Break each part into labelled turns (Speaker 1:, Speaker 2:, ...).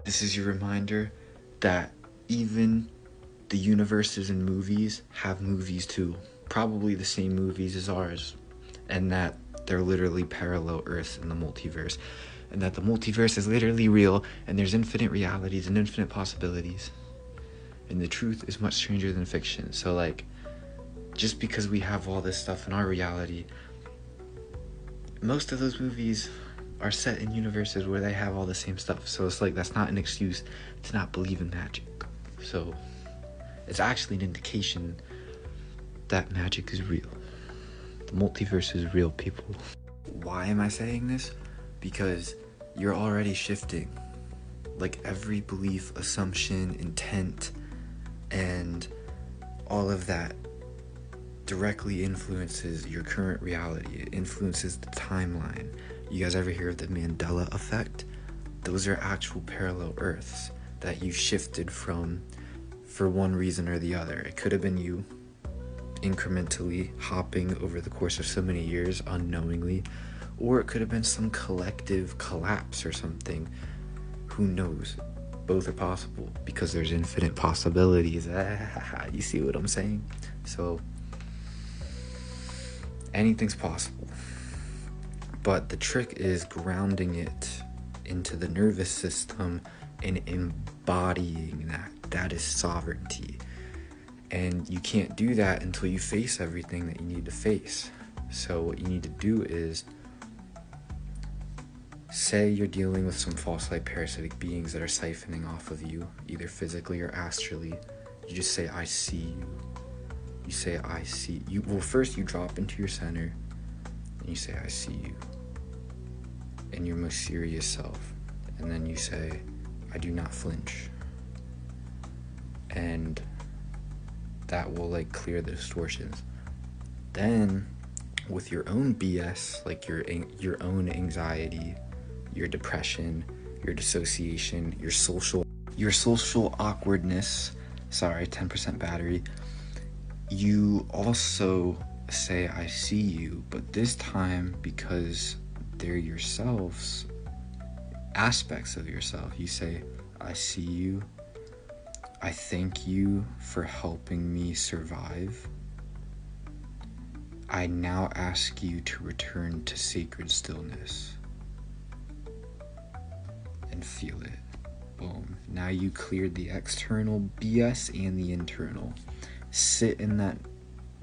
Speaker 1: This is your reminder that even the universes in movies have movies too. Probably the same movies as ours. And that they're literally parallel Earths in the multiverse. And that the multiverse is literally real, and there's infinite realities and infinite possibilities. And the truth is much stranger than fiction. So, like, just because we have all this stuff in our reality, most of those movies are set in universes where they have all the same stuff. So it's like, that's not an excuse to not believe in magic. So it's actually an indication that magic is real. The multiverse is real, people. Why am I saying this? Because you're already shifting. Like, every belief, assumption, intent, and all of that directly influences your current reality. It influences the timeline. You guys ever hear of the Mandela effect? Those are actual parallel Earths that you shifted from for one reason or the other. It could have been you incrementally hopping over the course of so many years unknowingly, or it could have been some collective collapse or something. Who knows? Both are possible because there's infinite possibilities. You see what I'm saying? So anything's possible. But the trick is grounding it into the nervous system and embodying that. That is sovereignty. And you can't do that until you face everything that you need to face. So what you need to do is, say you're dealing with some false light parasitic beings that are siphoning off of you, either physically or astrally. You just say, I see you. You say, I see you. Well, first you drop into your center and you say, I see you, in your most serious self. And then you say, I do not flinch. And that will, like, clear the distortions. Then with your own BS, like your own anxiety, your depression, your dissociation, your social awkwardness, 10% battery, you also say, I see you, but this time, because they're yourselves, aspects of yourself, you say, I see you, I thank you for helping me survive. I now ask you to return to sacred stillness. And feel it. Boom. Now you cleared the external BS and the internal. Sit in that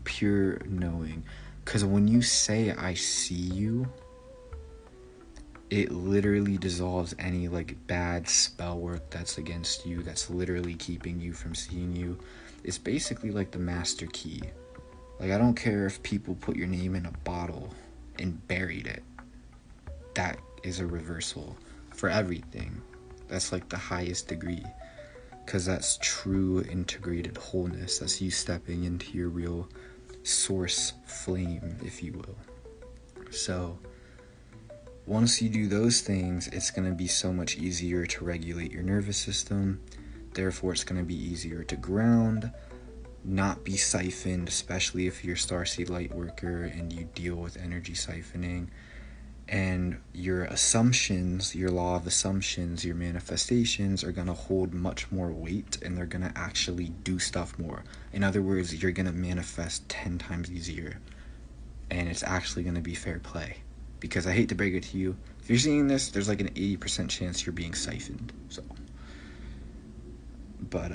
Speaker 1: pure knowing. Because when you say, I see you, it literally dissolves any, like, bad spell work that's against you, that's literally keeping you from seeing you. It's basically like the master key. Like, I don't care if people put your name in a bottle and buried it. That is a reversal for everything. That's like the highest degree, because that's true integrated wholeness. That's you stepping into your real source flame, if you will. So once you do those things, it's going to be so much easier to regulate your nervous system. Therefore, it's going to be easier to ground, not be siphoned, especially if you're starseed light worker and you deal with energy siphoning. And your assumptions, your law of assumptions, your manifestations are going to hold much more weight, and they're going to actually do stuff more. In other words, you're going to manifest 10 times easier, and it's actually going to be fair play. Because I hate to break it to you, if you're seeing this, there's like an 80% chance you're being siphoned. So, but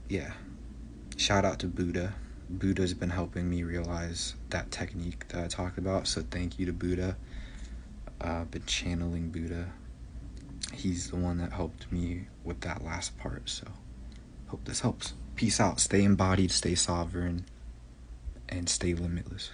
Speaker 1: yeah, shout out to Buddha. Buddha's been helping me realize that technique that I talked about, so thank you to Buddha. Been channeling Buddha. He's the one that helped me with that last part, so hope this helps. Peace out. Stay embodied, stay sovereign, and stay limitless.